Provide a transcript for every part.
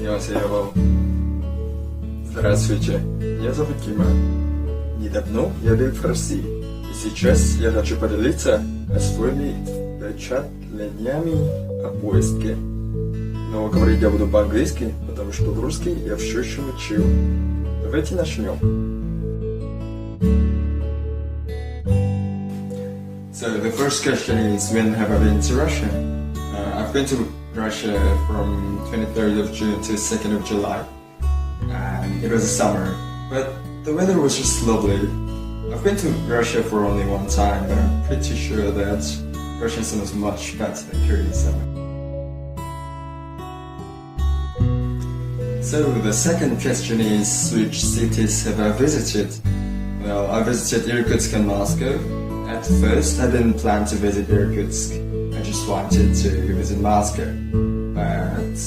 안녕하세요. Здравствуйте, меня зовут Kiman. Недавно я был в России, и сейчас я хочу поделиться своими впечатлениями о поездке. Но говорить я буду по-английски, потому что русский я все еще учу. Давайте начнем. So the first question is, when have I been to Russia? I've been to Russia from 23rd of June to 2nd of July. And it was a summer, but the weather was just lovely. I've been to Russia for only one time, but I'm pretty sure that Russian summer is much better than Korean summer. So the second question is, which cities have I visited? Well, I visited Irkutsk and Moscow. At first, I didn't plan to visit Irkutsk. I just wanted to visit Moscow. But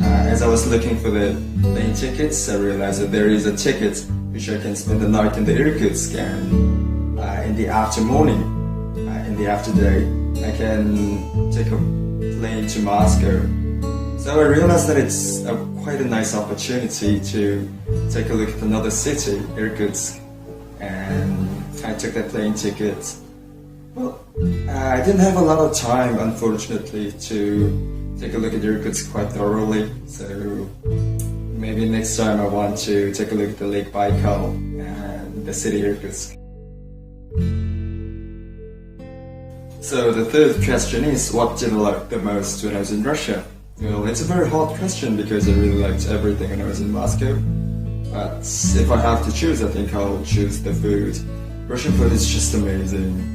as I was looking for the plane tickets, I realized that there is a ticket which I can spend the night in the Irkutsk, and in the afternoon, in the afterday, I can take a plane to Moscow. So I realized that it's quite a nice opportunity to take a look at another city, Irkutsk, and I took that plane ticket. Well, I didn't have a lot of time, unfortunately, to take a look at Irkutsk quite thoroughly, so maybe next time I want to take a look at the Lake Baikal and the city Irkutsk. So the third question is, what did I like the most when I was in Russia? Well, it's a very hard question because I really liked everything when I was in Moscow. But if I have to choose, I think I'll choose the food. Russian food is just amazing.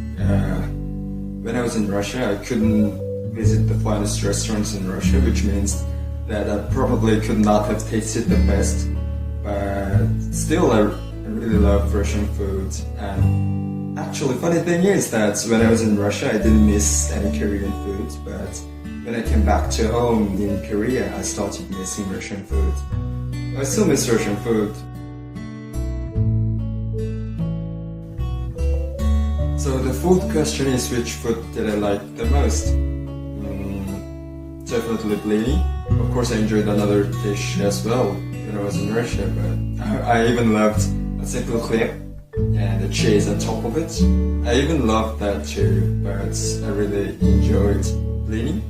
When I was in Russia, I couldn't visit the finest restaurants in Russia, which means that I probably could not have tasted the best. But still, I really love Russian food. And actually, funny thing is that when I was in Russia, I didn't miss any Korean food. But when I came back to home in Korea, I started missing Russian food. I still miss Russian food. So the fourth question is, which food did I like the most? Definitely blini. Of course, I enjoyed another dish as well when I was in Russia, but I even loved a simple khleb and the cheese on top of it. I even loved that too, but I really enjoyed blini.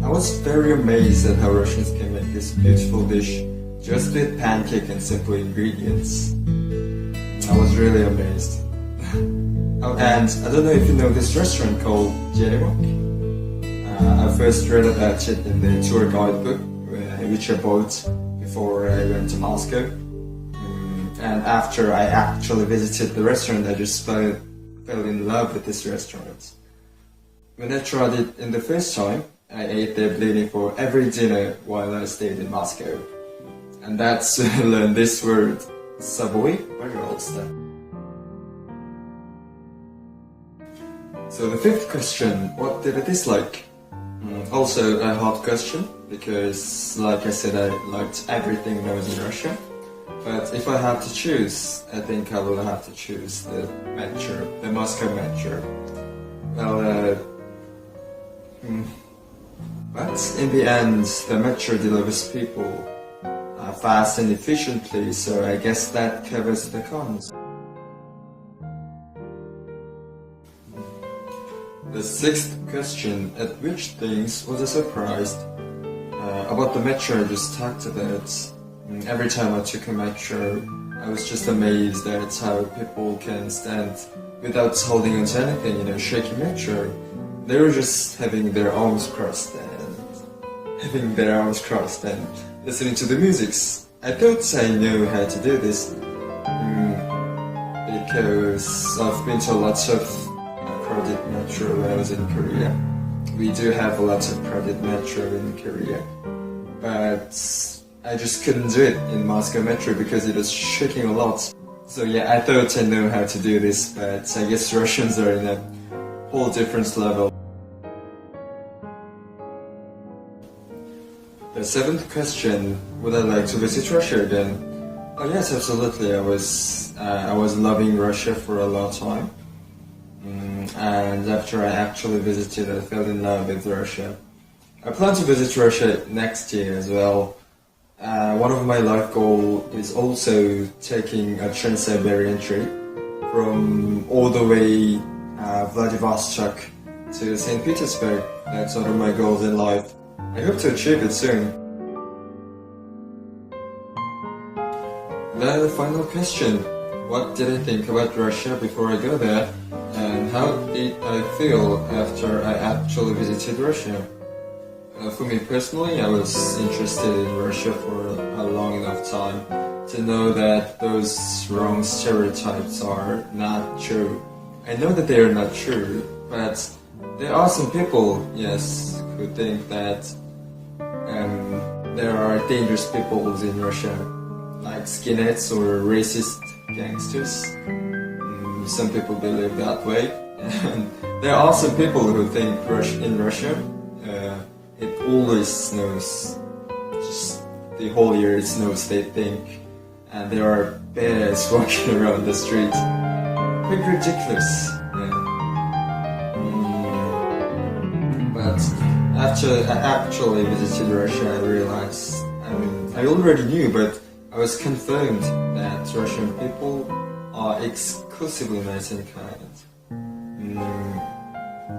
I was very amazed at how Russians can make this beautiful dish just with pancake and simple ingredients. I was really amazed. Oh, and I don't know if you know this restaurant called Jeremak. I first read about it in the tour guidebook, which I bought before I went to Moscow. And after I actually visited the restaurant, I just fell in love with this restaurant. When I tried it in the first time, I ate their blini for every dinner while I stayed in Moscow. And that's when I learned this word, "Saboy, пожалуйста." So the fifth question, what did I dislike? Also a hard question, because like I said, I liked everything when I was in Russia. But if I have to choose, I think I will have to choose the metro, the Moscow metro. Well, but in the end, the metro delivers people fast and efficiently, so I guess that covers the cons. The sixth question, at which things was I surprised? About the metro I just talked about. Every time I took a metro, I was just amazed at how people can stand without holding on to anything, shaky metro. They were just having their arms crossed and listening to the music. I thought I knew how to do this because I've been to lots of crowded metro when I was in Korea. We do have a lot of crowded metro in Korea, but I just couldn't do it in Moscow metro because it was shaking a lot. So yeah, I thought I knew how to do this, but I guess Russians are in a whole different level. The seventh question, would I like to visit Russia again? Oh yes, absolutely. I was loving Russia for a long time. And after I actually visited, I fell in love with Russia. I plan to visit Russia next year as well. One of my life goals is also taking a Trans-Siberian trip from all the way Vladivostok to St. Petersburg. That's one of my goals in life. I hope to achieve it soon. Then the final question. What did I think about Russia before I go there? And how did I feel after I actually visited Russia? For me personally, I was interested in Russia for a long enough time to know that those wrong stereotypes are not true. I know that they are not true, but there are some people, yes, who think that there are dangerous people in Russia, like skinheads or racist gangsters. Some people believe that way. And there are some people who think in Russia it always snows. Just the whole year it snows, they think. And there are bears walking around the street. Quite ridiculous. Yeah. But after I actually visited Russia, I realized, I already knew, but I was confirmed that Russian people are exclusively nice and kind.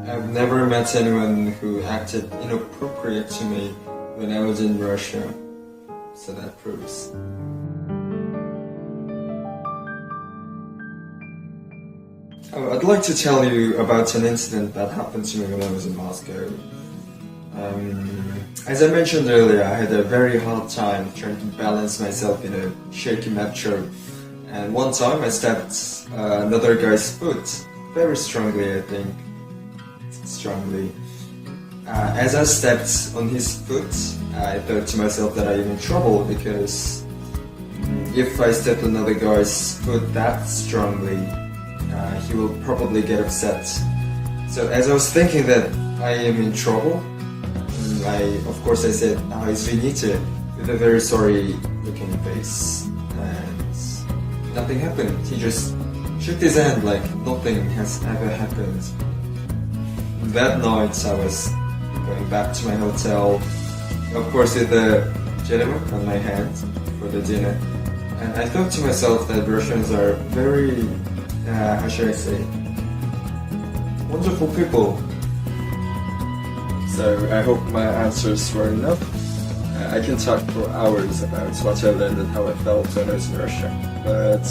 I've never met anyone who acted inappropriate to me when I was in Russia, so that proves. I'd like to tell you about an incident that happened to me when I was in Moscow. As I mentioned earlier, I had a very hard time trying to balance myself in a shaky metro. And one time I stepped another guy's foot, very strongly I think. Strongly. As I stepped on his foot, I thought to myself that I am in trouble because if I step on another guy's foot that strongly, he will probably get upset. So as I was thinking that I am in trouble, of course I said, "Извините," with a very sorry looking face, and nothing happened. He just shook his hand like nothing has ever happened. That night I was going back to my hotel, of course with a jelly on my hand for the dinner, and I thought to myself that Russians are very, how should I say, wonderful people. So I hope my answers were enough. I can talk for hours about what I learned and how I felt when I was in Russia, but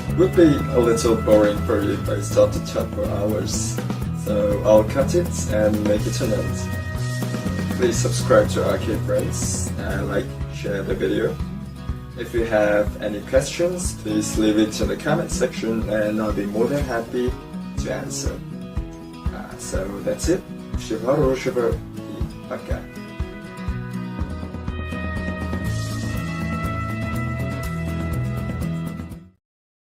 it would be a little boring for you if I start to talk for hours. So I'll cut it and make it an end. Please subscribe to RKfriends and share the video. If you have any questions, please leave it in the comment section and I'll be more than happy to answer. So that's it. Всего хорошего и пока.